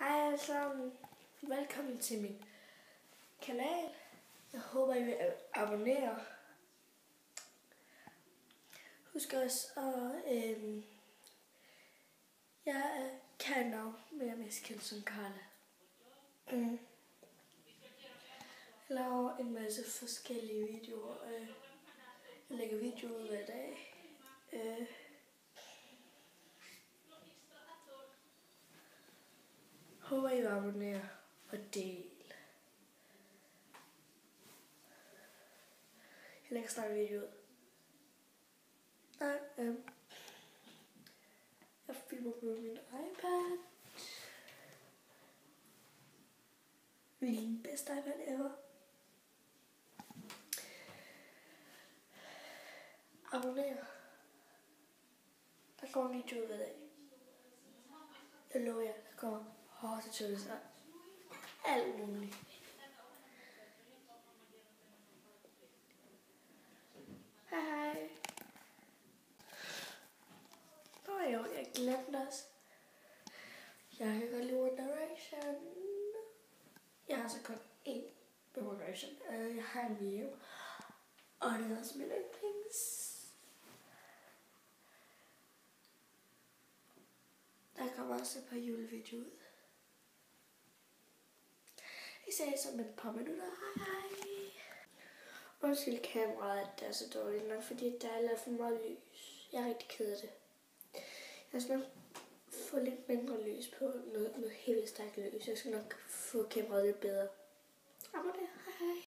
Hej alle sammen. Velkommen til min kanal. Jeg håber, I vil abonnere. Husk også at jeg er Karla, men jeg er mest kendt som Karla. Jeg laver en masse forskellige videoer. Jeg lægger videoer ud hver dag. Håber, I vil abonnere og del. Jeg lægger snart video ud. Jeg filmer på min iPad. Min bedste iPad ever. Abonner. Der kommer en video ud hver dag. Jeg lover jer, der kommer hårdt til og alt muligt. Hej. Jo, jeg glemte også. Jeg kan godt lide One Direction. Jeg har så kun én med One Direction. Jeg har en video. Og det er også min yndlings. Der kommer også et par julevideoer ud. Vi ses om et par minutter. Hej. Undskyld kameraet, det er så dårligt nok, fordi der er lavet for meget lys. Jeg er rigtig ked af det. Jeg skal nok få lidt mindre lys på, noget helt stærkt lys. Jeg skal nok få kameraet lidt bedre. Abonner. Hej.